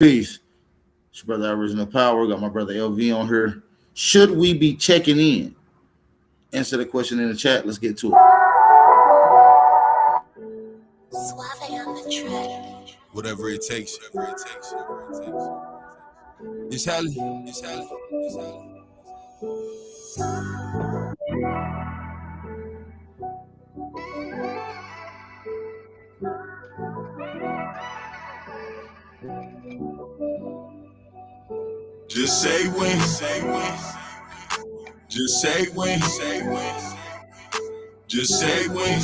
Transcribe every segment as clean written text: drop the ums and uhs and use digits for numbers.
Peace. It's your brother Original Power. Got my brother LV on here. Should we be checking in? Answer the question in the chat. Let's get to it. Suave on the track. Whatever it takes. It's Halle. Just say when. Just say when. Just say when.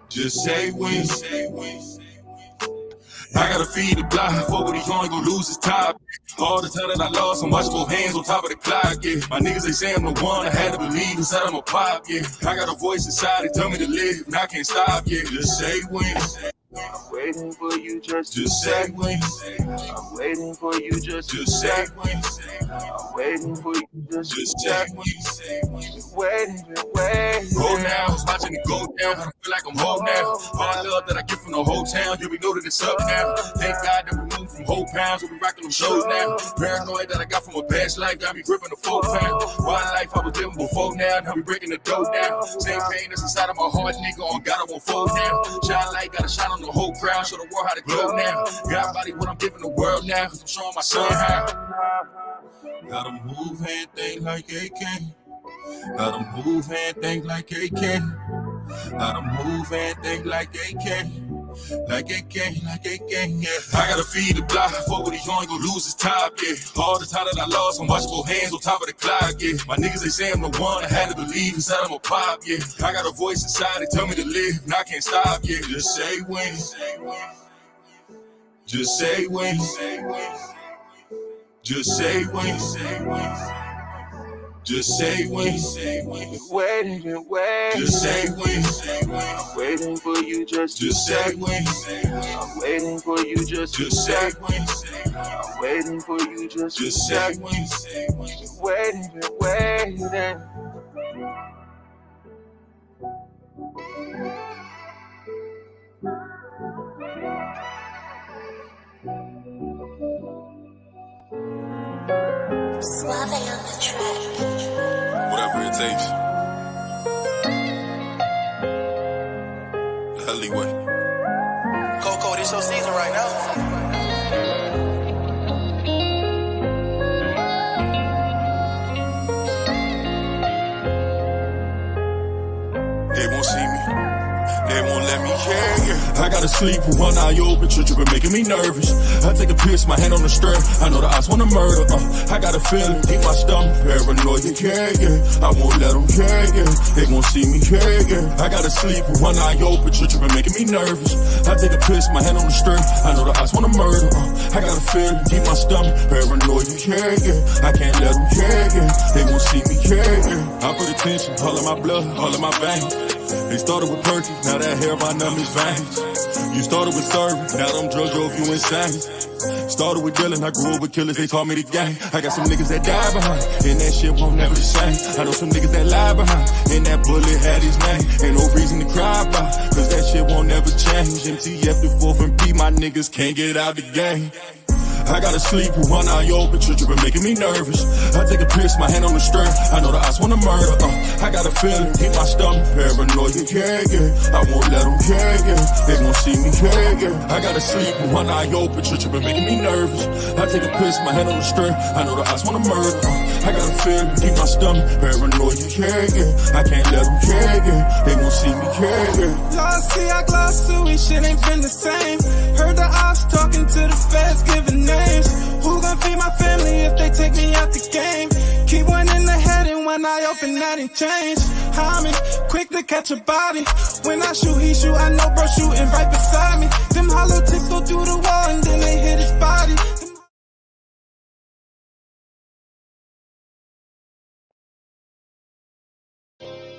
Just say when. I gotta feed the block, fuck with these young, gon' lose his top. All the time that I lost, I'm watching both hands on top of the clock, yeah. My niggas, they say I'm the one, I had to believe inside I'm a pop, yeah. I got a voice inside, they tell me to live, and I can't stop, yeah. Just say when. I'm waiting for you just say when. I'm waiting for you just say when. I'm waiting for you just say when. Waiting. Go now, watching it go down. I feel like I'm home now. All the love that I get from the whole town, yeah, we know that it's up now. Thank God that we moved from whole pounds, so we rocking them shows now. Paranoid that I got from a past life, got me gripping the 4 pound. One life I was living before now, now we breaking the dough down. Same pain that's inside of my heart, nigga, on God I won't fold now. Shine light, gotta shine on the whole crowd, show the world how to glow now. God body what I'm giving the world now, cause I'm showing my son how. Gotta move and think like AK. Gotta move and think like AK. Gotta move and think like AK. Like AK, yeah. I gotta feed the block, fuck with these young, gon' lose his top, yeah. All the time that I lost, I'm watching both hands on top of the clock, yeah. My niggas, they say I'm the one, I had to believe inside I'm a pop, yeah. I got a voice inside, they tell me to live, and I can't stop, yeah. Just say when. Just say when. Just say when. Just say when. Waiting. Just say when. I'm waiting for you just say when. I'm waiting for you just say when. I'm waiting for you just say when. Waiting. Suave on the track. Whatever it takes. Alleyway. Coco, this your season right now. They won't see me. They won't let me hear you. I gotta sleep with one eye open, tripping, making me nervous. I take a piss, my hand on the strap. I know the odds wanna murder. I got a feeling, keep my stomach paranoid. Yeah. I won't let them yeah. They won't see me, yeah. I gotta sleep with one eye open, tripping, making me nervous. I take a piss, my hand on the strap. I know the odds wanna murder. I got a feeling, keep my stomach paranoid. Yeah. I can't let them yeah. They won't see me, yeah. I put attention, all in my blood, all in my veins. They started with Perky, now that hair by numb is veins. You started with serving, now them drugs drove you insane. Started with dealing, I grew up with killers, they taught me the game. I got some niggas that die behind, and that shit won't never the same. I know some niggas that lie behind, and that bullet had his name. Ain't no reason to cry about, cause that shit won't never change. MTF the 4th and P, my niggas can't get out the game. I gotta sleep with one eye open, tripping, making me nervous. I take a piss, my hand on the strap. I know the odds wanna murder. I got a feeling, keep my stomach paranoid. Yeah. I won't let them yeah. They won't see me, yeah. I gotta sleep with one eye open, tripping, making me nervous. I take a piss, my hand on the strap. I know the odds wanna murder. I got a feeling, keep my stomach paranoid. Yeah. I can't let them yeah. They won't see me, yeah. Lost, see, I glossed to it, shit ain't been the same. Heard the ops talking to the feds, giving names. Who gon' feed my family if they take me out the game? Keep one in the head and one eye open, that ain't change. I'm quick to catch a body. When I shoot, he shoot, I know bro shooting right beside me. Them hollow tips go through the wall and then they hit his body.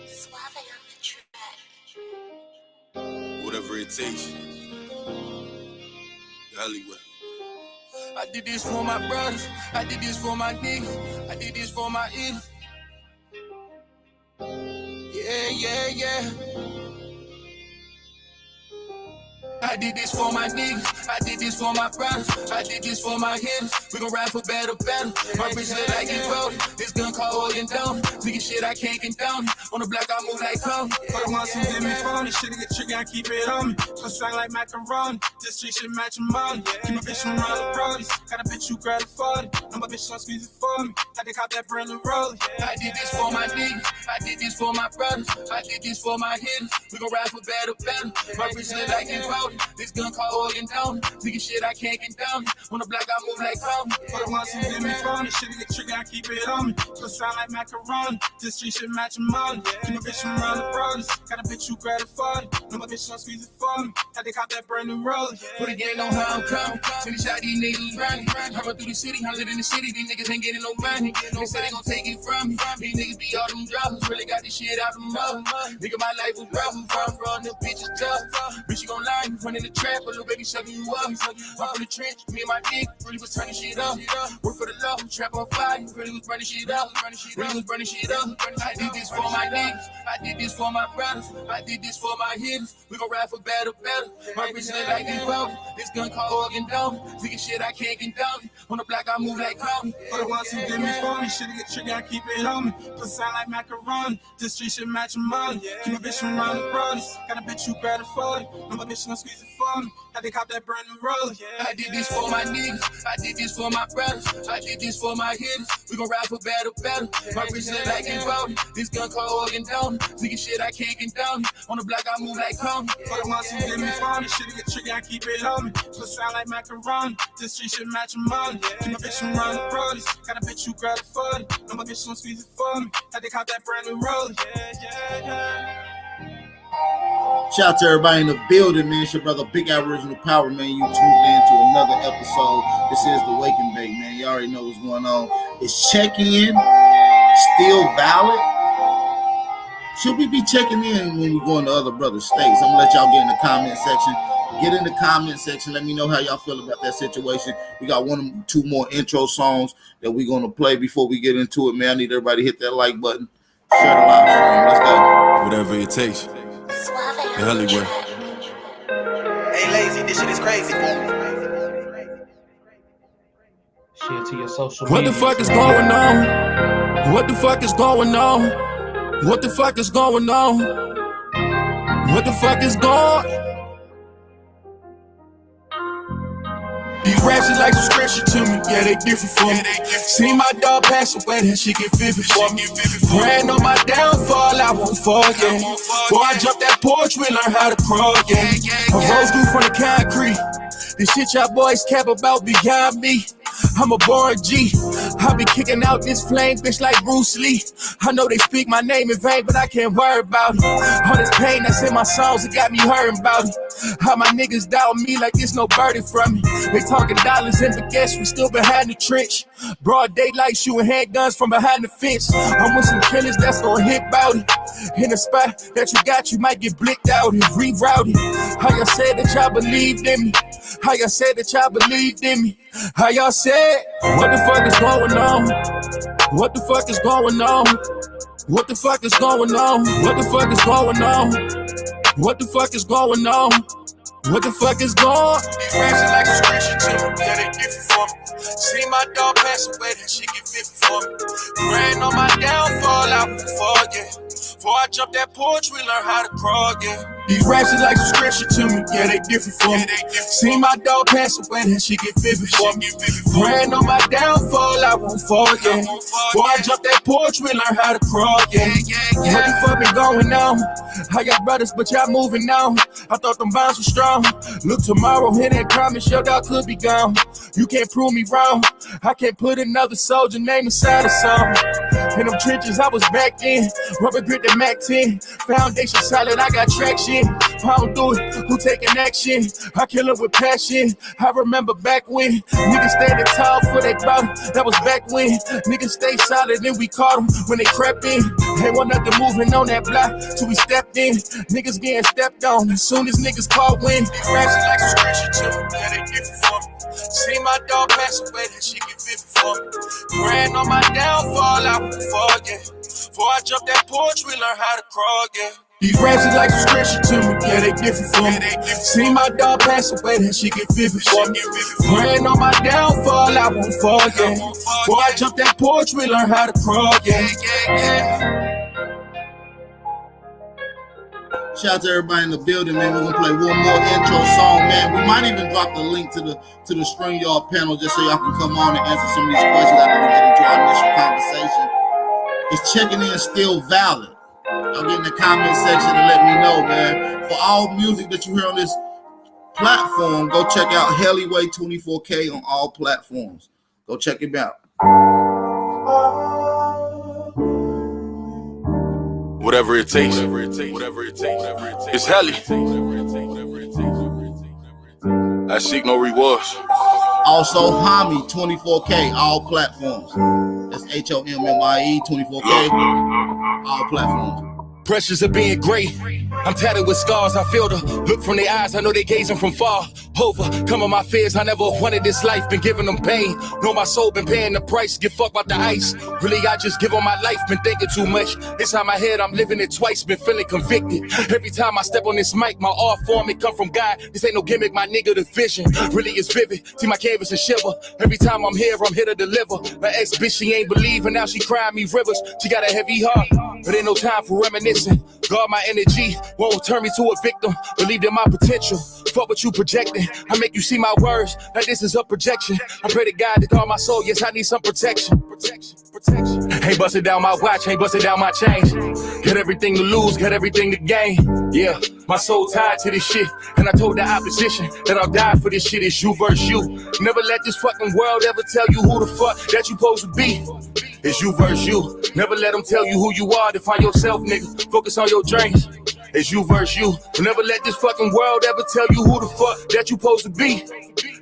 Suave on the track. Whatever it takes. Alleyway. I did this for my brothers, I did this for my niggas, I did this for my ears. Yeah. I I did this for my niggas, I did this for my brothers, I did this for my hitters. We gon' ride for battle. My bitch look like it's voted. This gun called oil and down. Nigga shit I can't condone. On the block I move like Cody. For the ones who did me phony, shit get trigger, I keep it on me. So sound like macaroni. This street shit match your money. Keep my bitch from around the brodies. Got a bitch who grab the 40. Know my bitch don't squeeze it for me. I think cop that brand new rollie. I did this for my niggas, I did this for my brothers, I did this for my hitters. We gon' ride for battle. My bitch look like it's voted. This gun called oil and down. Nigga shit I can't condone. On the block I move like Cody. For the ones who did me phony, shit get trigger, I keep it on me. So sound like macaroni. This street shit match your money. Keep my bitch from around the brodies. Got a bitch who grab the 40. Know my bitch don't squeeze it for me. I think cop that brand new rollie. Put a gang on how I'm coming. Send a shot, these niggas running. I run through the city, I live in the city. These niggas ain't getting no money. They say they gon' take it from me. These niggas be all them droppers. Really got this shit out the mud. Nigga, my life was rough. From them bitches tough. Bitch, you gon' lie. You run in the trap, but little baby sucking you up. I'm from the trench. Me and my dick really was turning shit up. Work for the law. Trap on fire. Really was burning shit up. Really was burning shit up. I did this for my niggas. I did this for my brothers. I did this for my hitters. We gon' ride for battle. My bitch look like it's voted. This gun called organ dome. Nigga shit I can't condone. On the block I move like Cody. For the ones who did me phony, shit get trigger, I keep it on me. Put sound like macaroni. This street shit match your money. Keep my bitch from around the brodies. Got a bitch who grab the 40. Know my bitch don't squeeze it for me. I think cop that brand new rollie. I did this for my niggas, I did this for my brothers, I did this for my hitters. We gon' ride for battle. My bitch look like it's voted. This gun called organ down. Nigga shit I can't condone. On the block I move like Cody. For the ones who did me phony, shit get trigger, I keep it on me. Put sound like macaroni. This street shit match your money. Keep my bitch from around the brodies. Got a bitch who grab the 40. Know my bitch don't squeeze it for me. I think cop that brand new rollie. Shout out to everybody in the building, man. It's your brother Big Original Power, man. You tuned in to another episode. This is the Wake and Bake, man. You already know what's going on. Is check-in still valid? Should we be checking in when we go into other brother states? I'm gonna let y'all get in the comment section. Get in the comment section. Let me know how y'all feel about that situation. We got one or two more intro songs that we're gonna play before we get into it, man. I need everybody to hit that like button. Share the live stream. Let's go. Whatever it takes. Suave on the Hollywood. track. Hey, lazy, this shit is crazy. Share to your social What media. the fuck is going on? What the fuck is going on? What the fuck is going on? What the fuck is going? These raps is like some scripture to me, yeah, they different for me. See my dog pass away, that shit get vivid for me. Praying on my downfall, I won't forget. Before I jump that porch, we learn how to crawl, yeah. I rose through from the concrete. The shit y'all boys cap about beyond me. I'm a born G. I be kicking out this flame, bitch, like Bruce Lee. I know they speak my name in vain, but I can't worry about it. All this pain that's in my songs, it got me hurting about it. How my niggas doubt me like there's no birdie from me. They talking dollars and baguettes, we still behind the trench. Broad daylight, shooting handguns from behind the fence. I'm with some killers that's gonna hit bout it. In a spot that you got, you might get blicked out and rerouted. How y'all said that y'all believed in me. How y'all said that y'all believed in me. How y'all said, what the fuck is going on? What the fuck is going on? What the fuck is going on? What the fuck is going on? What the fuck is going on? What the fuck is going? These raps are like some scripture to me, yeah, they different for me. See my dog pass away, that shit get vivid for me. Praying on my downfall, I won't forget. Before I jump that porch, we learn how to crawl, yeah. These raps is like some scripture to me, yeah, they different for me. See my dog pass away, that shit get vivid for me. Praying on my downfall, I won't forget. Before I jump that porch, we learn how to crawl, yeah. What the fuck been going on? I got brothers, but y'all moving on. I thought them bonds were strong. Look, tomorrow, hit that promise, your dog could be gone. You can't prove me wrong. I can't put another soldier name inside a song. In them trenches, I was back in. Rubber grip the Mac 10. Foundation solid, I got traction. If I don't do it, who taking action? I kill it with passion. I remember back when niggas standing tall for they bout. That was back when niggas stayed solid and we caught them when they crept in. Ain't want nothing moving on that block till we stepped in. Niggas getting stepped on as soon as niggas caught wind. These raps is like some scripture to me, yeah, they different for me. See my dog pass away, that shit get vivid for me. Praying on my downfall, I won't forget. Before I jump that porch, we learn how to crawl, yeah. These raps is like subscription to me, yeah, they different for me. See my dog pass away, that shit get vivid for me. Praying on my downfall, I won't fall, yeah. Before I jump that porch, we learn how to crawl, yeah. Shout out to everybody in the building, man. We're gonna play one more intro song, man. We might even drop the link to the StreamYard panel just so y'all can come on and answer some of these questions after we get into our initial conversation. Is checking in still valid? Y'all get in the comment section and let me know, man. For all music that you hear on this platform, go check out Hellyway 24K on all platforms. Go check him out. Whatever it takes. It's Helly. I seek no rewards. Also, Homie 24K, all platforms. That's HOMMIE 24K, all platforms. Pressures of being great. I'm tatted with scars. I feel the look from their eyes. I know they gazing from far. Overcoming my fears. I never wanted this life. Been giving them pain. Know my soul been paying the price. Give fuck about the ice. Really, I just give on my life. Been thinking too much. Inside my head, I'm living it twice. Been feeling convicted. Every time I step on this mic, my art form, it come from God. This ain't no gimmick, my nigga. The vision really is vivid. See my canvas and shiver. Every time I'm here to deliver. My ex bitch, she ain't believing. Now she crying me rivers. She got a heavy heart. But ain't no time for reminiscing. Guard my energy, won't turn me to a victim. Believe in my potential, fuck what you projecting. I make you see my words, like this is a projection. I pray to God to guard my soul, yes, I need some protection. Ain't busted down my watch, ain't busted down my chains. Got everything to lose, got everything to gain. Yeah, my soul tied to this shit. And I told the opposition that I'll die for this shit. It's you versus you. Never let this fucking world ever tell you who the fuck that you supposed to be. It's you versus you. Never let them tell you who you are. Define yourself, nigga. Focus on your dreams. It's you versus you. Never let this fucking world ever tell you who the fuck that you supposed to be.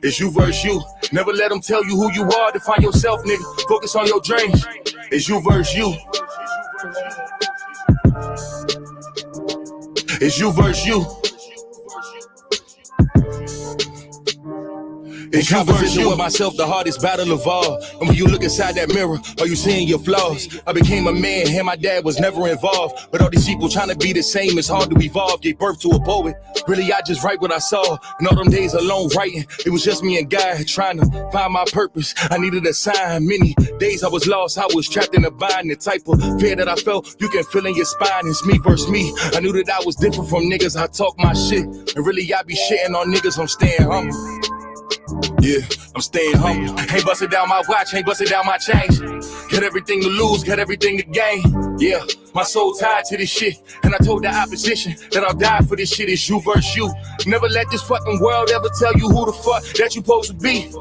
It's you versus you. Never let them tell you who you are. Define yourself, nigga. Focus on your dreams. It's you versus you. It's you versus you. In conversation with myself, the hardest battle of all. And when you look inside that mirror, are you seeing your flaws? I became a man, and my dad was never involved. But all these people trying to be the same, it's hard to evolve. Gave birth to a poet. Really, I just write what I saw. And all them days alone writing, it was just me and God trying to find my purpose. I needed a sign. Many days I was lost, I was trapped in a bind. The type of fear that I felt, you can feel in your spine. It's me versus me. I knew that I was different from niggas. I talk my shit. And really, I be shitting on niggas. I'm staying humble. Yeah, I'm staying humble. Ain't busted down my watch, ain't busted down my chains. Got everything to lose, got everything to gain. Yeah, my soul tied to this shit. And I told the opposition that I'll die for this shit. It's you versus you. Never let this fucking world ever tell you who the fuck that you supposed to be.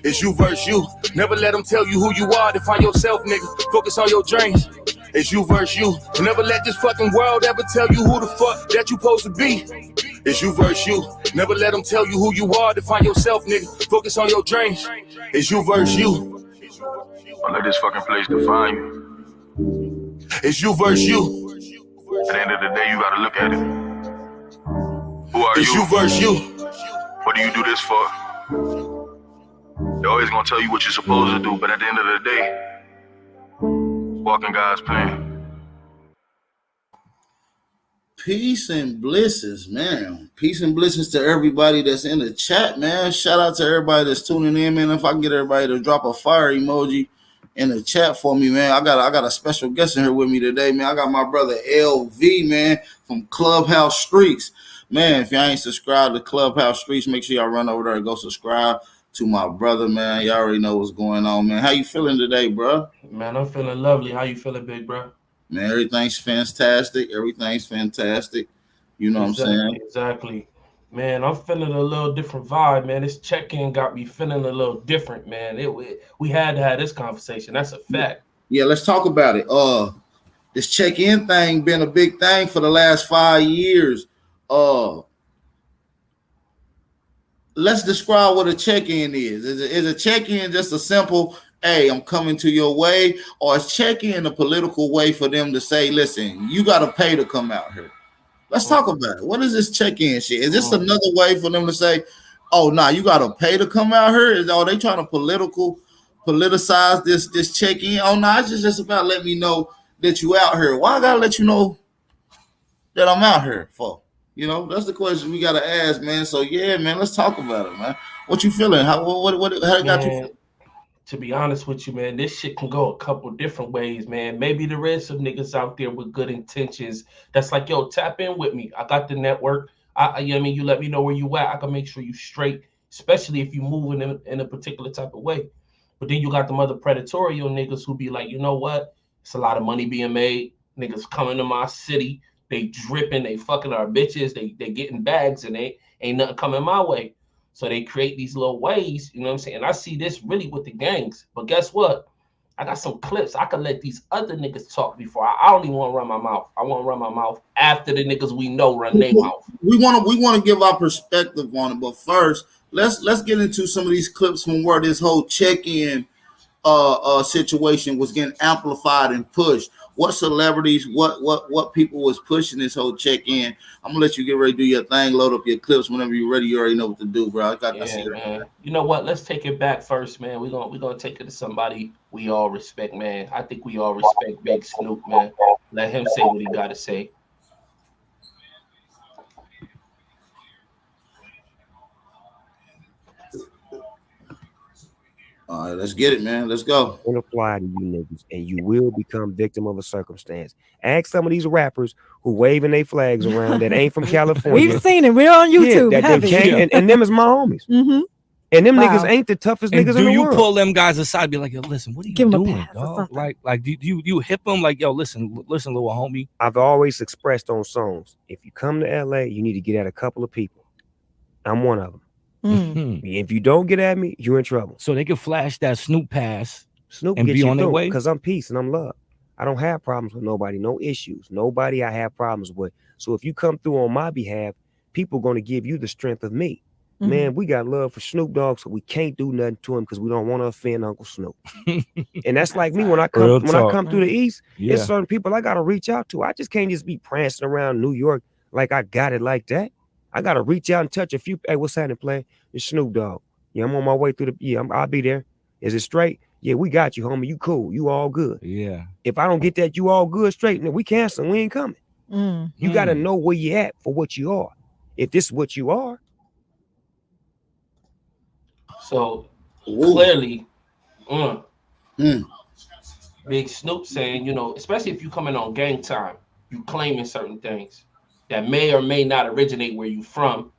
It's you versus you. Never let them tell you who you are. Define yourself, nigga. Focus on your dreams. It's you versus you. Never let this fucking world ever tell you who the fuck that you supposed to be. It's you versus you. Never let them tell you who you are. Define yourself, nigga. Focus on your dreams. It's you versus you. Don't let this fucking place define you. It's you versus you. At the end of the day, you gotta look at it. Who are It's you? you versus you. What do you do this for? They're always gonna tell you what you're supposed to do, but at the end of the day, walk in God's plan. Peace and blessings, man. Peace and blessings to everybody that's in the chat, man. Shout out to everybody that's tuning in, man. If I can get everybody to drop a fire emoji in the chat for me, man. I got a special guest in here with me today, man. I got my brother LV, man, from Clubhouse Streets. Man, if y'all ain't subscribed to Clubhouse Streets, make sure y'all run over there and go subscribe to my brother, man. Y'all already know what's going on, man. How you feeling today, bro? Man, I'm feeling lovely. How you feeling, big bro? Man, everything's fantastic. Everything's fantastic. You know what I'm saying? Exactly. Man, I'm feeling a little different vibe, man. This check-in got me feeling a little different, man. We had to have this conversation. That's a fact. Yeah, let's talk about it. This check-in thing been a big thing for the last 5 years. Let's describe what a check-in is. Is a check-in just a simple, hey, I'm coming to your way, or is check-in a political way for them to say, listen, you got to pay to come out here? Let's talk about it. What is this check-in shit? Is this another way for them to say, oh, nah, you got to pay to come out here? Are they trying to politicize this check-in? Oh, no, it's just about letting me know that you out here. Why I got to let you know that I'm out here for? You know, that's the question we gotta ask, man. So yeah, man, let's talk about it, man. What you feeling? How it got you? Man, to be honest with you, man, this shit can go a couple different ways, man. Maybe there is some niggas out there with good intentions that's like, yo, tap in with me. I got the network. You know what I mean? You let me know where you at. I can make sure you straight, especially if you moving in a particular type of way. But then you got them other predatory niggas who be like, you know what? It's a lot of money being made. Niggas coming to my city. They dripping. They fucking our bitches. They getting bags and they ain't nothing coming my way. So they create these little ways, you know what I'm saying? And I see this really with the gangs. But guess what? I got some clips. I can let these other niggas talk before. I don't even want to run my mouth. I want to run my mouth after the niggas we know run their mouth. We want to give our perspective on it. But first, let's get into some of these clips from where this whole check-in situation was getting amplified and pushed. What celebrities, what people was pushing this whole check-in. I'm gonna let you get ready to do your thing, load up your clips whenever you're ready. You already know what to do, bro. I got that. Man. You know what? Let's take it back first, man. We're gonna take it to somebody we all respect, man. I think we all respect Big Snoop, man. Let him say what he gotta say. All right, let's get it, man. Let's go. Don't apply to you niggas, and you will become victim of a circumstance. Ask some of these rappers who waving their flags around that ain't from California. We've seen it. We're on YouTube. Yeah, that they can't, and them is my homies. Mm-hmm. And them niggas ain't the toughest niggas in the world. Do you pull them guys aside, be like, yo, listen, what are you doing, dog? Like, do you hip them like, yo, listen, little homie? I've always expressed on songs, if you come to LA, you need to get at a couple of people. I'm one of them. If you don't get at me, you're in trouble. So they can flash that Snoop pass, Snoop and get be you on their way. Because I'm peace and I'm love. I don't have problems with nobody, no issues. Nobody I have problems with. So if you come through on my behalf, people going to give you the strength of me. Man, we got love for Snoop Dogg, so we can't do nothing to him because we don't want to offend Uncle Snoop. And that's like me when I come through the East. There's certain people I gotta reach out to. I just can't just be prancing around New York like I got it like that. I gotta reach out and touch a few. Hey, what's happening, play? It's Snoop Dogg. Yeah, I'm on my way through the. Yeah, I'll be there. Is it straight? Yeah, we got you, homie. You cool. You all good. Yeah. If I don't get that, you all good straight, then we cancel. We ain't coming. You gotta know where you at for what you are. If this is what you are. So clearly, Big Snoop saying, you know, especially if you coming on Gang Time, you claiming certain things that may or may not originate where you from.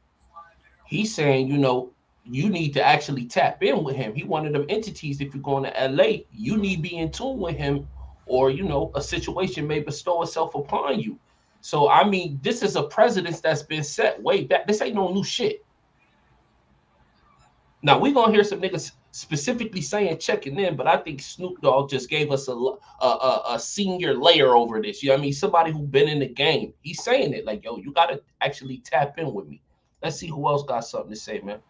He's saying, you know, you need to actually tap in with him. He one of them entities. If you're going to LA, you need to be in tune with him, or you know, a situation may bestow itself upon you. So I mean, this is a precedent that's been set way back. This ain't no new shit. Now we're gonna hear some niggas specifically saying checking in, but I think Snoop Dogg just gave us a senior layer over this. You know what I mean? Somebody who been in the game. He's saying it like, yo, you gotta actually tap in with me. Let's see who else got something to say, man.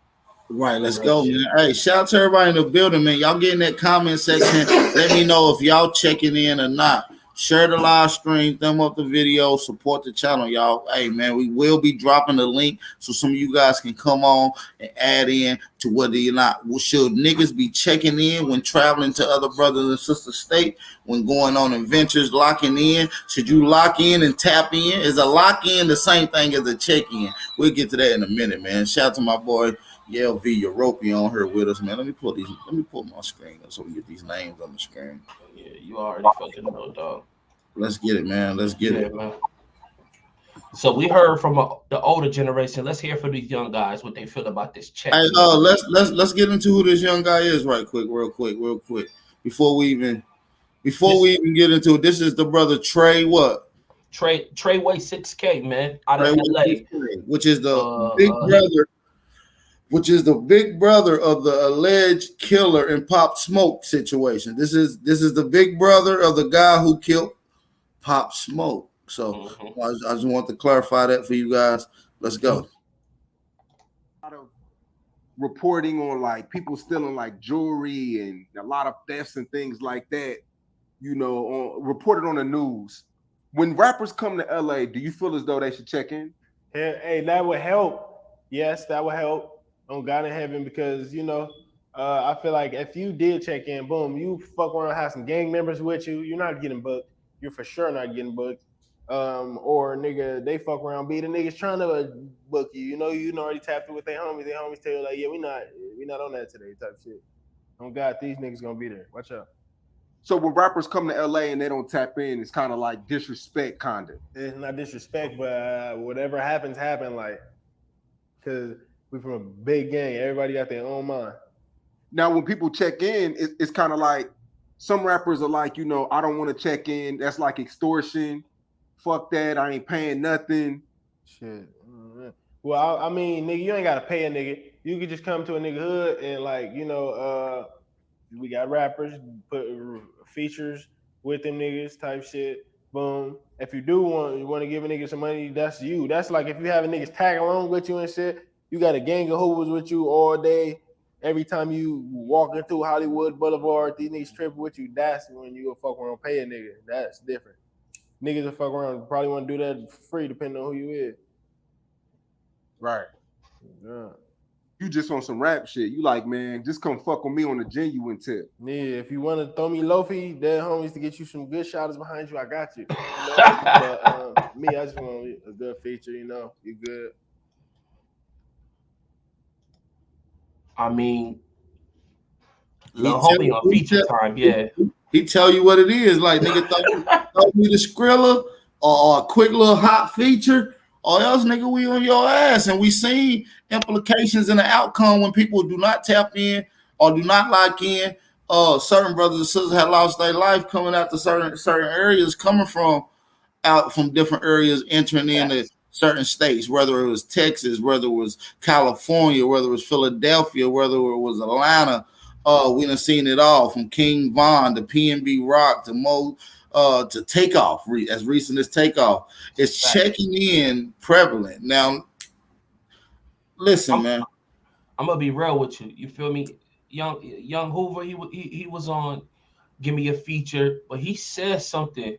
Right, let's go, man. Hey, shout out to everybody in the building, man. Y'all get in that comment section. Let me know if y'all checking in or not. Share the live stream, thumb up the video, support the channel, y'all. Hey, man, we will be dropping the link so some of you guys can come on and add in to whether you're not. Should niggas be checking in when traveling to other brothers and sister state, when going on adventures, locking in? Should you lock in and tap in? Is a lock in the same thing as a check in? We'll get to that in a minute, man. Shout out to my boy Yale V. Europey on here with us, man. Let me pull my screen up so we get these names on the screen. Yeah, you already fucking know, dog. Let's get it, man. Let's get it. Man. So we heard from the older generation. Let's hear from these young guys what they feel about this check. Hey, let's get into who this young guy is real quick. Before we even get into it, this is the brother Trey. What? Treyway 6K, man, out of LA, which is the big brother. Which is the big brother of the alleged killer in Pop Smoke situation. This is the big brother of the guy who killed Pop Smoke. So I just want to clarify that for you guys. Let's go. A lot of reporting on like people stealing like jewelry and a lot of thefts and things like that, you know, reported on the news. When rappers come to LA, do you feel as though they should check in? Hey, that would help. Yes, that would help. On God in heaven, because you know, I feel like if you did check in, boom, you fuck around, have some gang members with you, you're not getting booked. You're for sure not getting booked. Or nigga, they fuck around, be the niggas trying to book you. You know, you already tapped it with their homies. Their homies tell you like, yeah, we not on that today type shit. Oh God, these niggas gonna be there. Watch out. So when rappers come to LA and they don't tap in, it's kind of like disrespect, kind of. It's not disrespect, but whatever happens, like, cause we from a big gang. Everybody got their own mind. Now, when people check in, it's kind of like some rappers are like, you know, I don't want to check in. That's like extortion. Fuck that. I ain't paying nothing. Shit. Well, I mean, nigga, you ain't gotta pay a nigga. You could just come to a nigga hood and like, you know, we got rappers put features with them niggas type shit. Boom. If you do want to give a nigga some money, that's you. That's like if you have a niggas tag along with you and shit. You got a gang of hoovers with you all day. Every time you walking through Hollywood Boulevard, these niggas tripping with you. That's when you go fuck around pay a nigga. That's different. Niggas that fuck around probably want to do that for free, depending on who you is. Right. Yeah. You just on some rap shit. You like, man, just come fuck with me on the genuine tip. Yeah, if you want to throw me loafy, then homies to get you some good shotters behind you, I got you. You know? But me, I just want a good feature, you know. You good. I mean, little homie on feature time, yeah. He tell you what it is. Like, nigga, throw me the Skrilla or a quick little hot feature, or else, nigga, we on your ass. And we seen implications in the outcome when people do not tap in or do not lock in. Certain brothers and sisters had lost their life coming out to certain areas, coming from different areas, entering into certain states, whether it was Texas, whether it was California, whether it was Philadelphia, whether it was Atlanta. We done seen it all from King Von to PNB Rock to Mo to Takeoff, as recent as Takeoff. It's checking in prevalent. Now, listen, man. I'm gonna be real with you. You feel me? Young Hoover, he was on Give Me a Feature, but he said something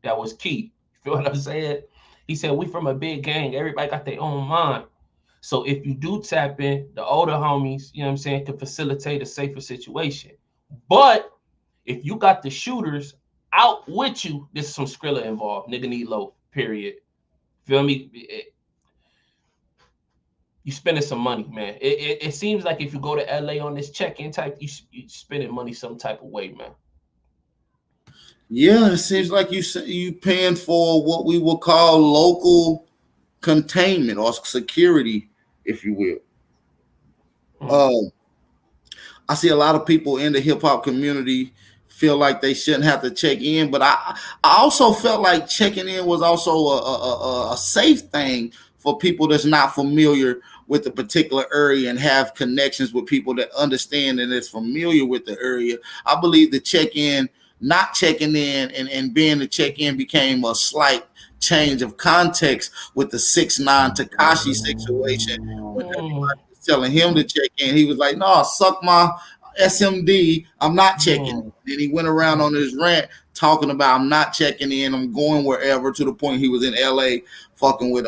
that was key. You feel what I'm saying? He said, we from a big gang. Everybody got their own mind. So if you do tap in, the older homies, you know what I'm saying, can facilitate a safer situation. But if you got the shooters out with you, there's some Skrilla involved. Nigga need low, period. Feel me? You spending some money, man. It seems like if you go to LA on this check-in type, you spending money some type of way, man. Yeah, it seems like you paying for what we will call local containment or security, if you will. I see a lot of people in the hip hop community feel like they shouldn't have to check in, but I also felt like checking in was also a safe thing for people that's not familiar with the particular area and have connections with people that understand and is familiar with the area. I believe the check-in, not checking in and being the check-in became a slight change of context with the 6ix9ine Tekashi situation. When everybody was telling him to check in, he was like, no, suck my SMD, I'm not checking in. And he went around on his rant talking about I'm not checking in, I'm going wherever, to the point he was in LA fucking with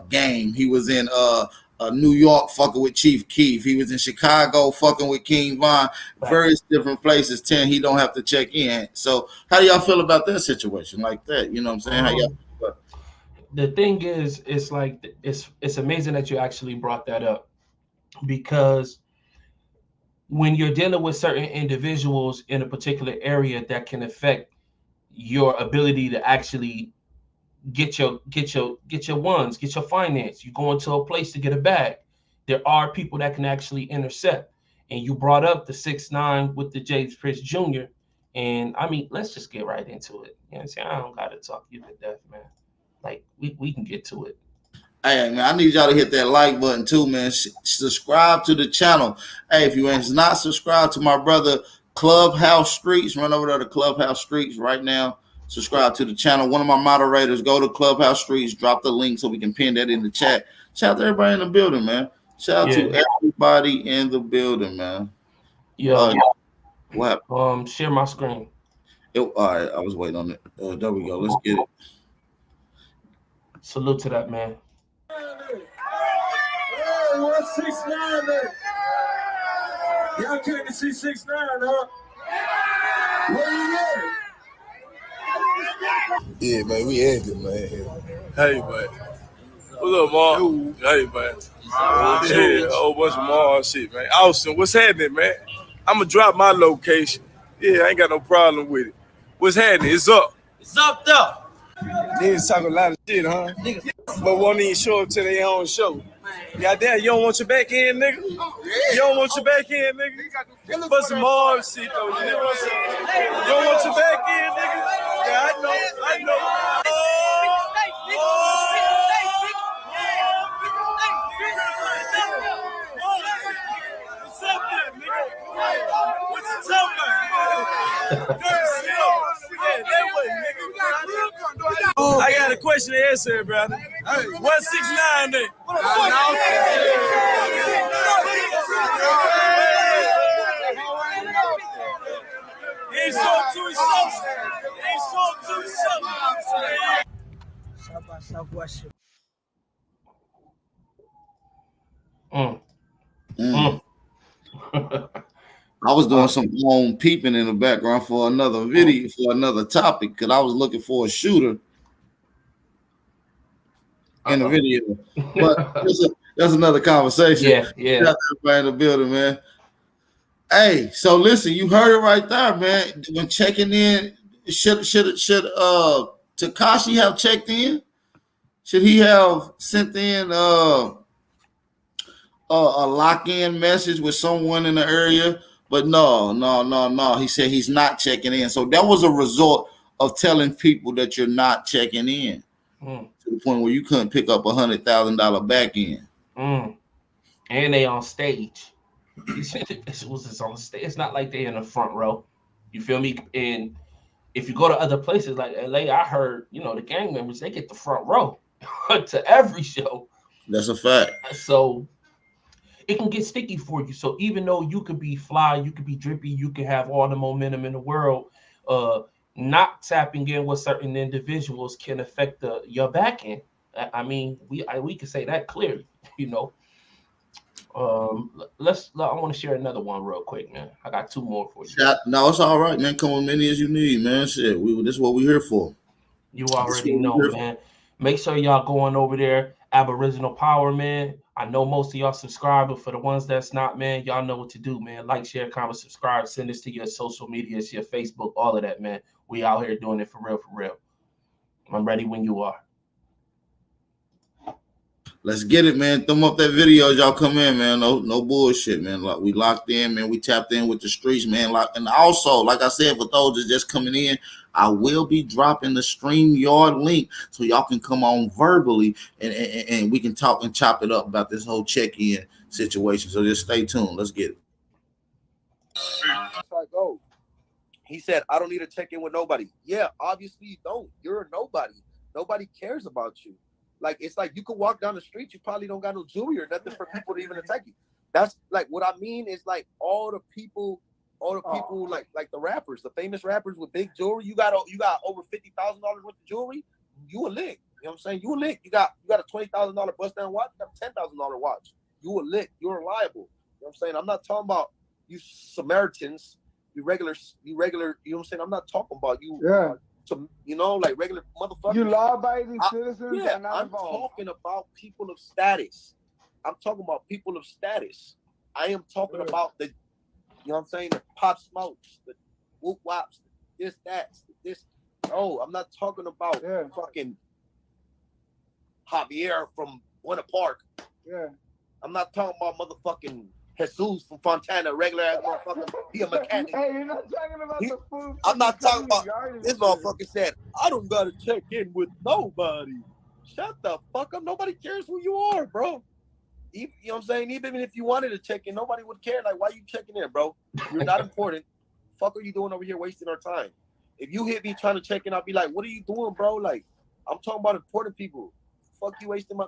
Game. He was in New York fucking with Chief Keef. He was in Chicago fucking with King Von. Various different places telling he don't have to check in. So how do y'all feel about that situation like that? You know what I'm saying? How y'all feel about it? The thing is, it's like it's amazing that you actually brought that up, because when you're dealing with certain individuals in a particular area, that can affect your ability to actually get your finance. You go into a place to get a bag. There are people that can actually intercept. And you brought up the 6ix9ine with the James Prince Jr. And I mean, let's just get right into it. You know what I'm saying? I don't gotta talk you to death, man. Like we can get to it. Hey, man, I need y'all to hit that like button too, man. Subscribe to the channel. Hey, if you ain't not subscribed to my brother Clubhouse Streets, run over there to Clubhouse Streets right now. Subscribe to the channel. One of my moderators, go to Clubhouse Streets, drop the link so we can pin that in the chat. Shout out to everybody in the building, man. Shout out to everybody in the building, man. Yeah. What? Share my screen. All right, I was waiting on it. There we go. Let's get it. Salute to that, man. Hey, what's 6ix9ine there? Y'all came to see 6ix9ine, huh? Where you at? Yeah, man, we ended, man. Hey, man. What's up, Mark? Hey, man. Yeah, a whole bunch of more shit, man. Austin, what's happening, man? I'm going to drop my location. Yeah, I ain't got no problem with it. What's happening? It's up. It's up there. Niggas talk a lot of shit, huh? But won't even show up to their own show. Goddamn, you don't want your back end, nigga? You don't want your back end, nigga? Put some more shit, though. You know what I'm saying? You don't want your back end, nigga? Yeah, I know. What's up there, nigga? What you talking about? I got a question to answer, brother. 169 there. Ain't so to his show. Ain't so to his show. I was doing some home peeping in the background for another video, for another topic, because I was looking for a shooter in the video. But that's another conversation. Yeah. Shout out to everybody in the building, man. Hey, so listen, you heard it right there, man. When checking in, should Tekashi have checked in? Should he have sent in a lock-in message with someone in the area? But no. He said he's not checking in. So that was a result of telling people that you're not checking in to the point where you couldn't pick up $100,000 back end. And they on stage. It was on stage. It's not like they in the front row. You feel me? And if you go to other places like LA, I heard, the gang members, they get the front row to every show. That's a fact. So it can get sticky for you. So even though you could be fly, you could be drippy, you can have all the momentum in the world, not tapping in with certain individuals can affect your back end. I mean, we can say that clearly, I want to share another one real quick, man. I got two more for you. No, it's all right, man. Come as many as you need, man. Shit, this is what we're here for. You already know, man. Make sure y'all going over there. Aboriginal Power, man. I know most of y'all subscribe, but for the ones that's not, man, y'all know what to do, man. Like, share, comment, subscribe. Send this to your social medias, your Facebook, all of that, man. We out here doing it for real. I'm ready when you are. Let's get it, man. Thumb up that video as y'all come in, man. No bullshit, man. Like, we locked in, man. We tapped in with the streets, man. And also, like I said, for those that's just coming in, I will be dropping the StreamYard link so y'all can come on verbally and we can talk and chop it up about this whole check-in situation. So just stay tuned. Let's get it. He said, I don't need to check in with nobody. Yeah, obviously you don't. You're a nobody. Nobody cares about you. Like, it's like you could walk down the street, you probably don't got no jewelry or nothing for people to even attack you. That's like what I mean is like all the people like the rappers, the famous rappers with big jewelry. You got over $50,000 worth of jewelry. You a lick. You know what I'm saying? You a lick. You got a $20,000 bust down watch. You got a $10,000 watch. You a lick. You're reliable. You know what I'm saying? I'm not talking about you Samaritans, you regular. You know what I'm saying? I'm not talking about you. Yeah. Like regular motherfuckers. You law-abiding citizens. Yeah, I'm talking about people of status. I'm talking about people of status. I am talking about the, you know what I'm saying, the Pop Smokes, the Whoop Wops, this. No, I'm not talking about fucking Javier from Winter Park. Yeah. I'm not talking about motherfucking Jesus from Fontana, regular ass motherfucker. He a mechanic. Hey, you're not talking about the food. I'm not talking about this motherfucker said, I don't gotta check in with nobody. Shut the fuck up. Nobody cares who you are, bro. You know what I'm saying? Even if you wanted to check in, nobody would care. Like, why you checking in, bro? You're not important. Fuck are you doing over here wasting our time? If you hit me trying to check in, I'll be like, what are you doing, bro? Like, I'm talking about important people. Fuck you wasting my.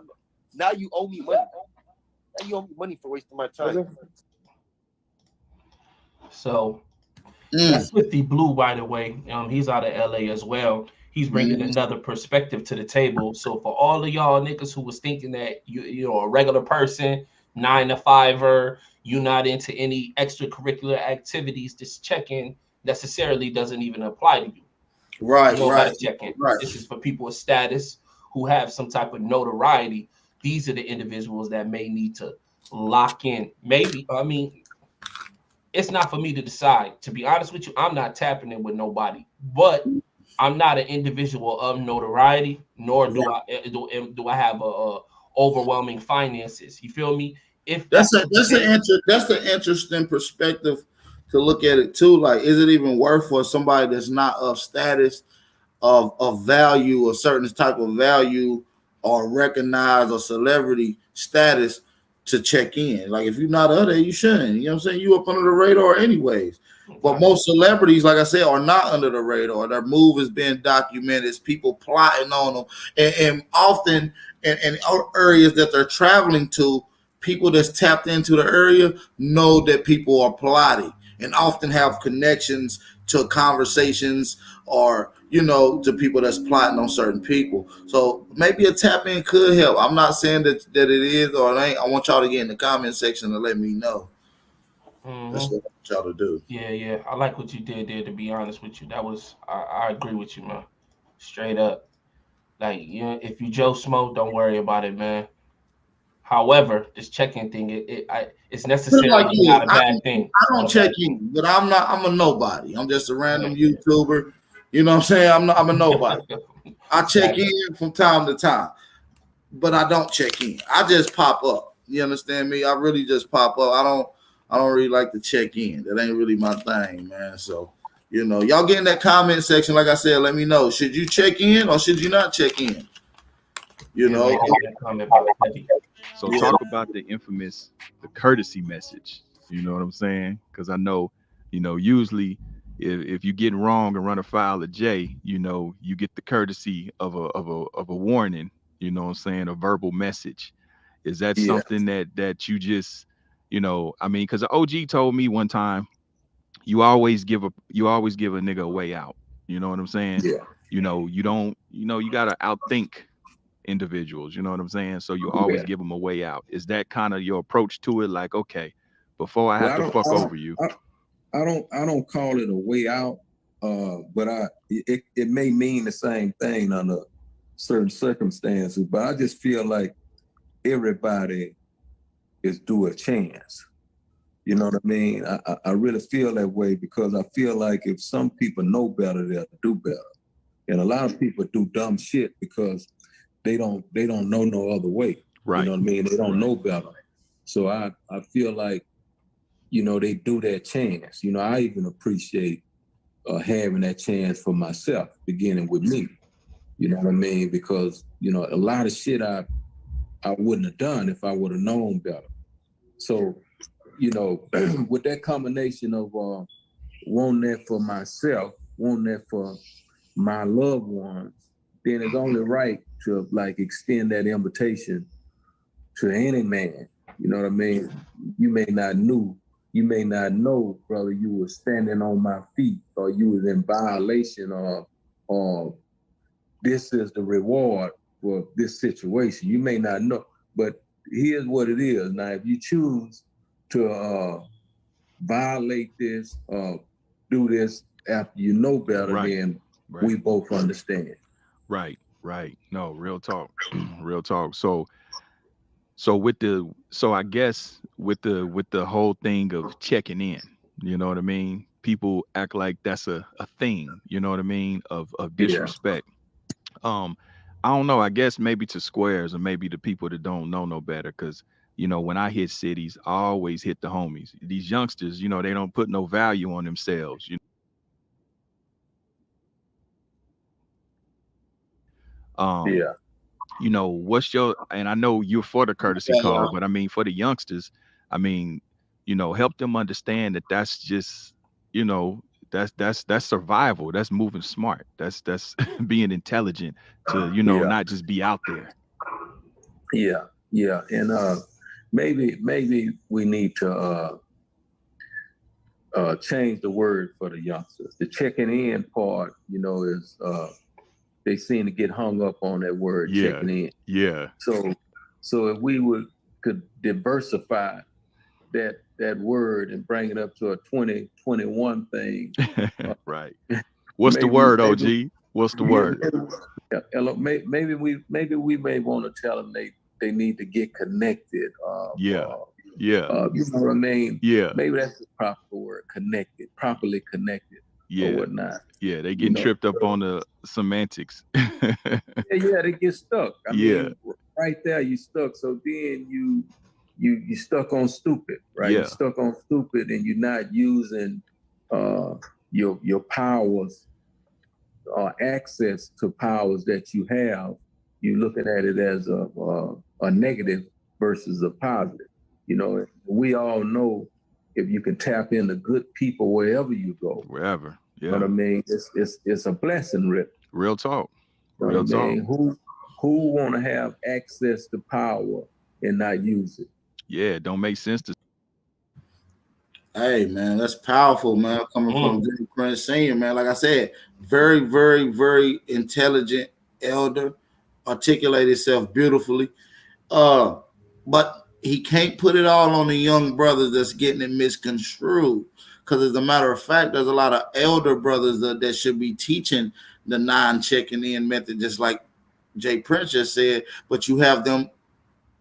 Now you owe me money. Now you owe me money for wasting my time. So that's with the Blue, by the way. He's out of LA as well. He's bringing another perspective to the table. So for all of y'all niggas who was thinking that you're a regular person, 9-to-5er, you're not into any extracurricular activities, this check-in necessarily doesn't even apply to you. Right, know how right, to check in. right. This is for people of status who have some type of notoriety. These are the individuals that may need to lock in. Maybe, I mean, it's not for me to decide. To be honest with you, I'm not tapping in with nobody, but I'm not an individual of notoriety, nor do I have a overwhelming finances. You feel me? If That's an interesting perspective to look at it too. Like, is it even worth for somebody that's not of status, of value, a certain type of value, or recognized or celebrity status to check in? Like, if you're not of that, you shouldn't. You know what I'm saying? You up under the radar anyways. But most celebrities, like I said, are not under the radar. Their move is being documented. It's people plotting on them, and often in areas that they're traveling to, people that's tapped into the area know that people are plotting and often have connections to conversations or, you know, to people that's plotting on certain people. So maybe a tap in could help. I'm not saying that it is or it ain't. I want y'all to get in the comment section and let me know. That's what I want y'all to do. Yeah. I like what you did there, to be honest with you. That was, I agree with you, man. Straight up. Like, you know, if you Joe Smoke, don't worry about it, man. However, this check-in thing, it's necessarily not a bad thing. I don't check in, but I'm a nobody. I'm just a random YouTuber. You know what I'm saying? I'm a nobody. I check in from time to time, but I don't check in. I just pop up. You understand me? I really just pop up. I don't really like to check in. That ain't really my thing, man. So, you know, y'all get in that comment section. Like I said, let me know. Should you check in or should you not check in? You know. So talk about the infamous, the courtesy message. You know what I'm saying? Because I know, you know, usually if you get wrong and run afoul of Jay, you know, you get the courtesy of a warning. You know what I'm saying? A verbal message. Is that something that you just, you know? I mean, because the OG told me one time, you always give a nigga a way out. You know what I'm saying? Yeah. You know, you don't. You know, you gotta outthink individuals, you know what I'm saying? So you always give them a way out. Is that kind of your approach to it? Like, okay, before I have to fuck over you. I don't call it a way out, but it may mean the same thing under certain circumstances, but I just feel like everybody is due a chance. You know what I mean? I really feel that way because I feel like if some people know better, they'll do better. And a lot of people do dumb shit because they don't know no other way. Right. You know what I mean? They don't know better. So I feel like, you know, they do that chance. You know, I even appreciate having that chance for myself, beginning with me. You know what I mean? Because, you know, a lot of shit I wouldn't have done if I would have known better. So, you know, with that combination of wanting that for myself, wanting that for my loved ones, then it's only right to like extend that invitation to any man. You know what I mean? You may not know, brother, you were standing on my feet or you was in violation or this is the reward for this situation. You may not know, but here's what it is. Now, if you choose to violate this, do this after you know better, then we both understand. Right. No, real talk. Real talk. So I guess with the whole thing of checking in, you know what I mean? People act like that's a thing, you know what I mean? Of disrespect. I don't know, I guess maybe to squares or maybe to people that don't know no better, because you know, when I hit cities, I always hit the homies. These youngsters, you know, they don't put no value on themselves. You you know, what's your, and I know you're for the courtesy call, but I mean, for the youngsters, I mean, you know, help them understand that that's just, you know, that's survival. That's moving smart. That's being intelligent to, you know, not just be out there. Yeah. And maybe we need to change the word for the youngsters. The checking in part, you know, is they seem to get hung up on that word checking in. Yeah. So if we could diversify that word and bring it up to a 2021 thing, right. What's the word, OG? What's the word? Maybe we may want to tell them they need to get connected. Yeah. You know what I mean? Yeah. Maybe that's the proper word, connected, properly connected, or whatnot. Yeah, they getting tripped up on the semantics. yeah, they get stuck. I mean, right there you stuck. So then you stuck on stupid, right? Yeah. You're stuck on stupid, and you're not using your powers or access to powers that you have. You're looking at it as a negative versus a positive. You know, we all know if you can tap into good people wherever you go. Wherever. Yeah. You know what I mean? It's a blessing, Rip. Real talk. You know what I mean? Who want to have access to power and not use it? Yeah, it don't make sense to. Hey, man, that's powerful, man. Coming from Jay Prince Sr., man. Like I said, very, very, very intelligent elder, articulate himself beautifully. But he can't put it all on the young brothers that's getting it misconstrued. Because as a matter of fact, there's a lot of elder brothers that should be teaching the non-checking in method, just like Jay Prince just said, but you have them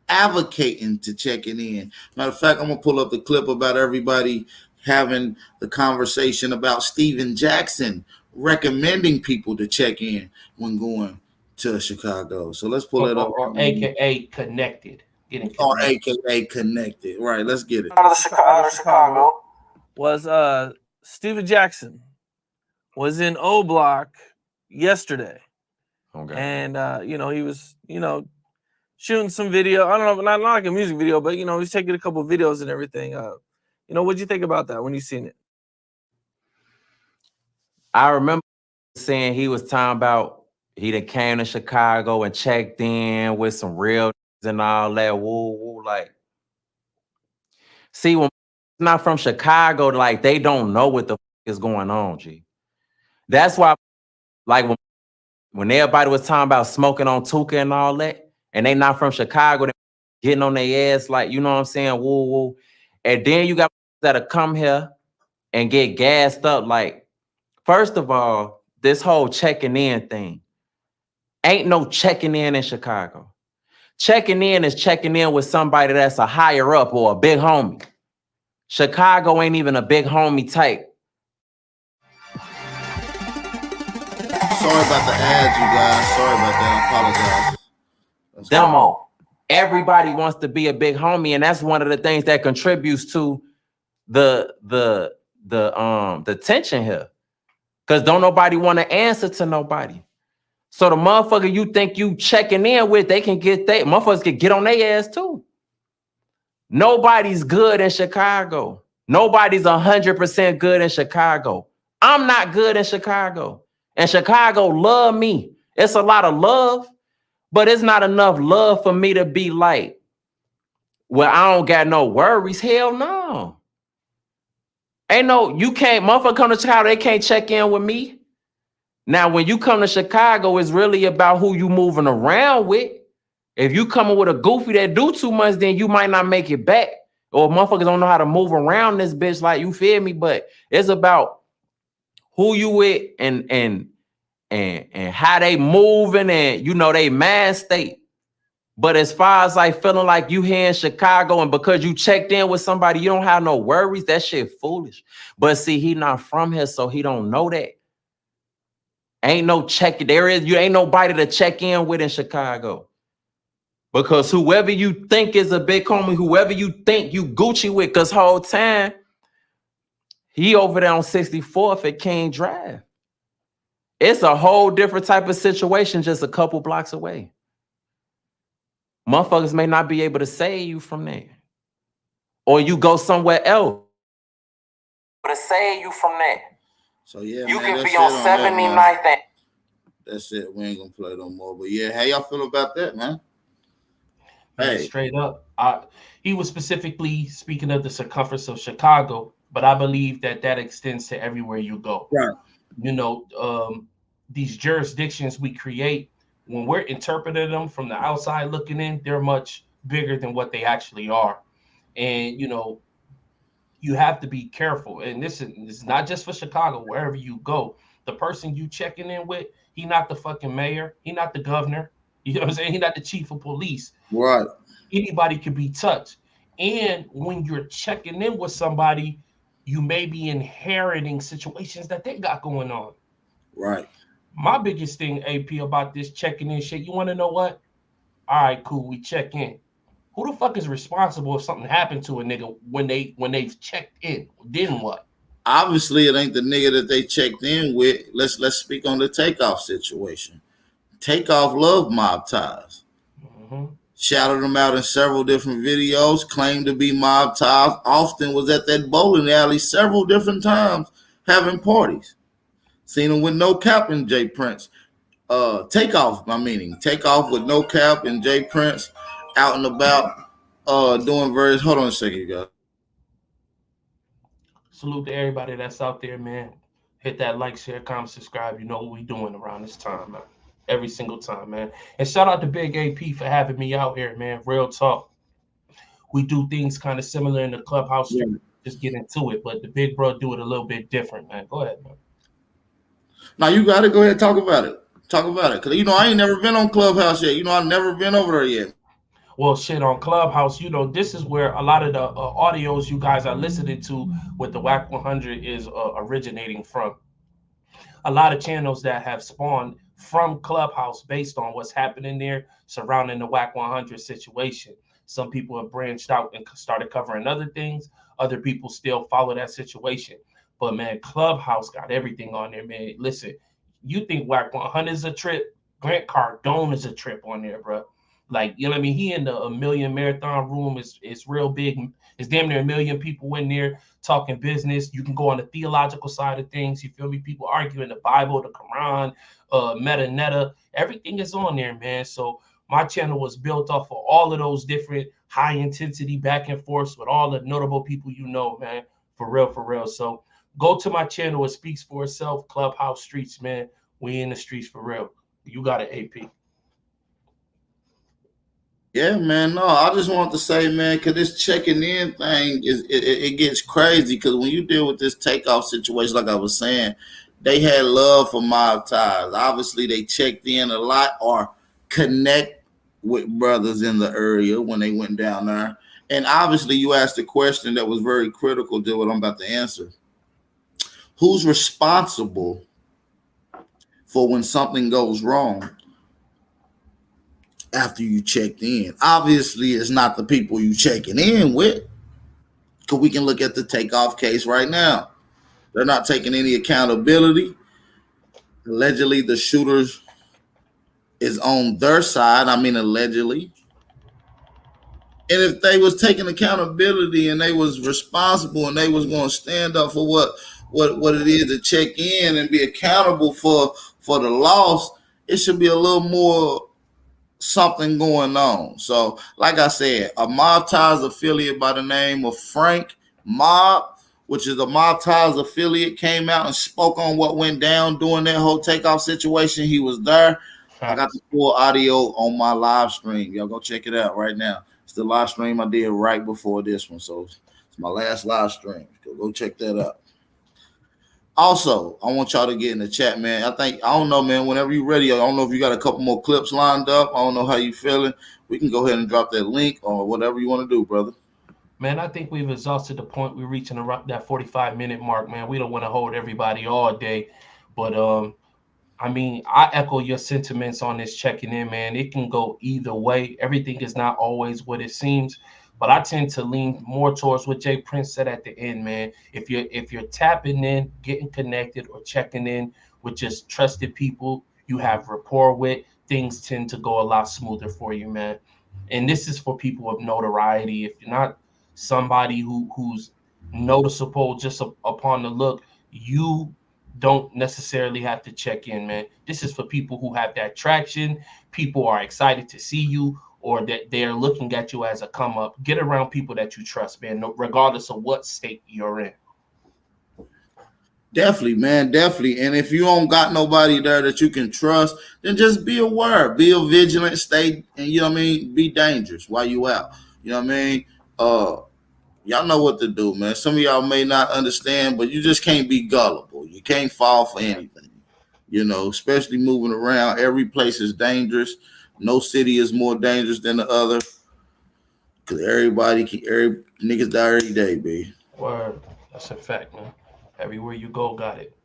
advocating to checking in. Matter of fact, I'm going to pull up the clip about everybody having the conversation about Steven Jackson recommending people to check in when going to Chicago. So let's pull it up. Or AKA connected. Or AKA connected. Right, let's get it. Out of Chicago was Steven Jackson was in O Block yesterday. Okay. And he was, shooting some video. I don't know, not like a music video, but he's taking a couple of videos and everything. What'd you think about that when you seen it? I remember saying he was talking about he done came to Chicago and checked in with some real and all that. Woo, like, see, when not from Chicago, like they don't know what the is going on, G. That's why, like, when everybody was talking about smoking on Tuka and all that, and they not from Chicago, they getting on their ass, like, you know what I'm saying? Woo, woo. And then you got that'll come here and get gassed up. Like, first of all, this whole checking in thing, ain't no checking in Chicago. Checking in is checking in with somebody that's a higher up or a big homie. Chicago ain't even a big homie type. Sorry about the ads, you guys. Sorry about that. I apologize. Demo. Everybody wants to be a big homie, and that's one of the things that contributes to the tension here. Because don't nobody want to answer to nobody. So the motherfucker you think you checking in with, they can get they motherfuckers can get on their ass too. Nobody's good in Chicago. Nobody's 100% good in Chicago. I'm not good in Chicago. And Chicago love me. It's a lot of love, but it's not enough love for me to be like, well, I don't got no worries. Hell no. Ain't no, you can't, motherfucker come to Chicago, they can't check in with me. Now, when you come to Chicago, it's really about who you moving around with. If you coming with a goofy that do too much, then you might not make it back. Or motherfuckers don't know how to move around this bitch, like, you feel me? But it's about who you with and how they moving and, they mind state. But as far as like feeling like you here in Chicago and because you checked in with somebody, you don't have no worries, that shit foolish. But see, he not from here, so he don't know that. Ain't no checking. You ain't nobody to check in with in Chicago. Because whoever you think is a big homie, whoever you think you Gucci with, because whole time, he over there on 64th at King Drive. It's a whole different type of situation just a couple blocks away. Motherfuckers may not be able to save you from there. Or you go somewhere else. To save you from there. So yeah, you man, can be on 79th. That's it. We ain't gonna play no more. But yeah, how y'all feel about that, man? Hey, straight up. He was specifically speaking of the circumference of Chicago, but I believe that extends to everywhere you go. Right. These jurisdictions we create, when we're interpreting them from the outside looking in, they're much bigger than what they actually are. And, you have to be careful. And this is not just for Chicago, wherever you go. The person you checking in with, he not the fucking mayor, he not the governor. You know what I'm saying? He not the chief of police. Right. Anybody could be touched. And when you're checking in with somebody, you may be inheriting situations that they got going on. Right. My biggest thing, AP, about this checking in shit, you want to know what? All right, cool, we check in. Who the fuck is responsible if something happened to a nigga when they've checked in? Then what? Obviously, it ain't the nigga that they checked in with. Let's speak on the Takeoff situation. Takeoff loved mob ties. Shouted them out in several different videos, claimed to be mob ties, often was at that bowling alley several different times having parties. Seen him with No Cap and Jay Prince. Takeoff with No Cap and Jay Prince out and about doing various. Hold on a second, you guys. Salute to everybody that's out there, man. Hit that like, share, comment, subscribe. You know what we doing around this time, man. Every single time, man. And shout out to Big AP for having me out here, man. Real talk. We do things kind of similar in the clubhouse. Yeah. Just get into it, but the big bro do it a little bit different, man. Go ahead, man. Now you got to go ahead and talk about it. Talk about it. Because, I ain't never been on Clubhouse yet. I've never been over there yet. Well, shit, on Clubhouse, this is where a lot of the audios you guys are listening to with the WAC 100 is originating from. A lot of channels that have spawned from Clubhouse based on what's happening there surrounding the WAC 100 situation. Some people have branched out and started covering other things. Other people still follow that situation. But, man, Clubhouse got everything on there, man. Listen, you think WAC 100 is a trip? Grant Cardone is a trip on there, bro. Like, you know what I mean? He in the A Million Marathon room is real big. It's damn near 1 million people in there talking business. You can go on the theological side of things. You feel me? People arguing the Bible, the Quran, Meta. Everything is on there, man. So my channel was built off of all of those different high intensity back and forth with all the notable people man. For real. So go to my channel. It speaks for itself. Clubhouse Streets, man. We in the streets for real. You got it, AP. Yeah, man. No, I just want to say, man, because this checking in thing it gets crazy. Because when you deal with this Takeoff situation, like I was saying, they had love for mob ties. Obviously, they checked in a lot or connect with brothers in the area when they went down there. And obviously, you asked a question that was very critical to what I'm about to answer. Who's responsible for when something goes wrong after you checked in? Obviously, it's not the people you checking in with. Because we can look at the Takeoff case right now. They're not taking any accountability. Allegedly, the shooters is on their side. I mean, allegedly. And if they was taking accountability and they was responsible and they was going to stand up for what it is to check in and be accountable for the loss, it should be a little more something going on. So, like I said, a Mob Ties affiliate by the name of Frank Mob, which is a Mob Ties affiliate, came out and spoke on what went down during that whole Takeoff situation. He was there. I got the full audio on my live stream. Y'all go check it out right now. It's the live stream I did right before this one. So it's my last live stream. Go check that out. Also, I want y'all to get in the chat, man. I don't know, man, whenever you're ready, I don't know if you got a couple more clips lined up. I don't know how you feeling. We can go ahead and drop that link or whatever you want to do, brother. Man, I think we've exhausted the point. We're reaching that 45-minute mark, man. We don't want to hold everybody all day. But, I mean, I echo your sentiments on this checking in, man. It can go either way. Everything is not always what it seems. But I tend to lean more towards what Jay Prince said at the end, man. If you're tapping in, getting connected, or checking in with just trusted people you have rapport with, things tend to go a lot smoother for you, man. And this is for people of notoriety. If you're not somebody who's noticeable just upon the look, you don't necessarily have to check in, man. This is for people who have that traction. People are excited to see you, or that they're looking at you as a come up. Get around people that you trust, man, regardless of what state you're in. Definitely, man, definitely. And if you don't got nobody there that you can trust, then just be aware, be vigilant, stay, and you know what I mean, be dangerous while you out. You know what I mean? Y'all know what to do, man. Some of y'all may not understand, but you just can't be gullible. You can't fall for anything. You know, especially moving around. Every place is dangerous. No city is more dangerous than the other. Cause every niggas die every day, B. Word. That's a fact, man. Everywhere you go, got it.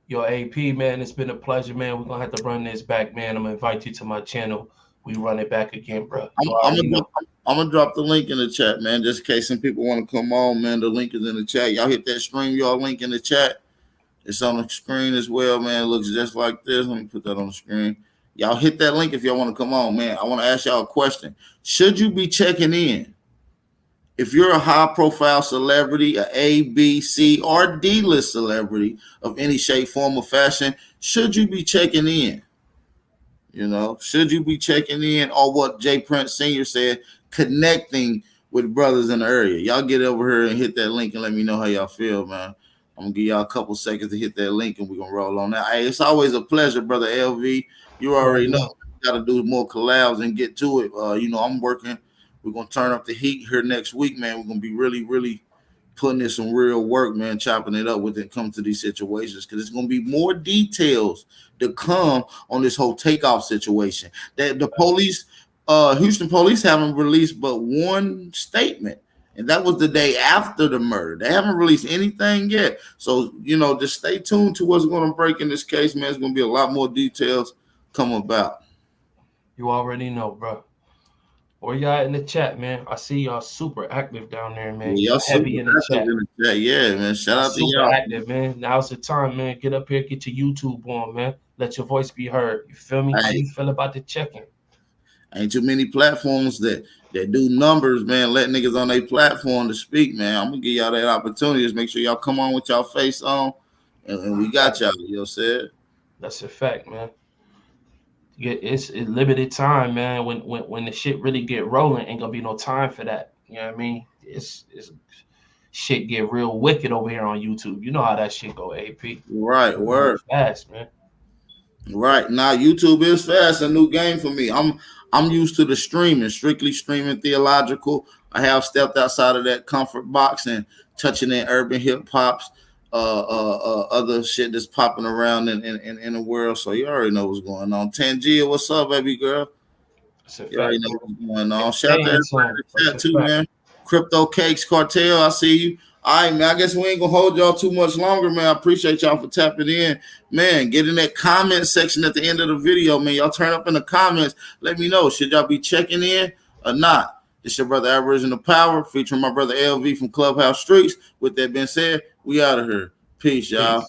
Yo, AP, man, it's been a pleasure, man. We're gonna have to run this back, man. I'm gonna invite you to my channel. We run it back again, bro. I'm gonna drop the link in the chat, man, just in case some people want to come on, man. The link is in the chat. Y'all hit that stream, y'all link in the chat. It's on the screen as well, man. It looks just like this. Let me put that on the screen. Y'all hit that link if y'all want to come on, man. I want to ask y'all a question. Should you be checking in? If you're a high-profile celebrity, a A, B, C, or D-list celebrity of any shape, form, or fashion, should you be checking in? You know, should you be checking in? Or what Jay Prince Sr. said, connecting with brothers in the area. Y'all get over here and hit that link and let me know how y'all feel, man. I'm going to give y'all a couple seconds to hit that link and we're going to roll on that. Hey, it's always a pleasure, brother LV. You already know. Got to do more collabs and get to it. You know, I'm working. We're going to turn up the heat here next week, man. We're going to be really, really putting in some real work, man, chopping it up with it come to these situations because there's going to be more details to come on this whole takeoff situation. That the police, Houston police haven't released but one statement, and that was the day after the murder. They haven't released anything yet. So, you know, just stay tuned to what's going to break in this case, man. There's going to be a lot more details come about. You already know, bro. Where y'all in the chat, man? I see y'all super active down there, man. Y'all heavy in the chat. Yeah, man. Shout out to super y'all. active, man. Now's the time, man. Get up here, get your YouTube on, man. Let your voice be heard. You feel me? How you feel about the check-in? Ain't too many platforms that do numbers, man. Let niggas on their platform to speak, man. I'm gonna give y'all that opportunity. Just make sure y'all come on with y'all face on, and we got y'all. You know what I'm saying? That's a fact, man. It's limited time, man. When the shit really get rolling, ain't gonna be no time for that. You know what I mean? It's shit get real wicked over here on YouTube. You know how that shit go, AP. Right, word. Fast, man. Right now, YouTube is fast. A new game for me. I'm used to the streaming, strictly streaming theological. I have stepped outside of that comfort box and touching in urban hip hops, other shit that's popping around in the world. So you already know what's going on. Tangia, what's up, baby girl? You already know what's going on. Shout out to everybody in the chat too, man. Crypto Cakes Cartel, I see you. All right, man. I guess we ain't gonna hold y'all too much longer, man. I appreciate y'all for tapping in, man. Get in that comment section at the end of the video, man. Y'all turn up in the comments. Let me know. Should y'all be checking in or not? It's your brother Aboriginal Power, featuring my brother LV from Clubhouse Streets. With that being said, we out of here. Peace, y'all.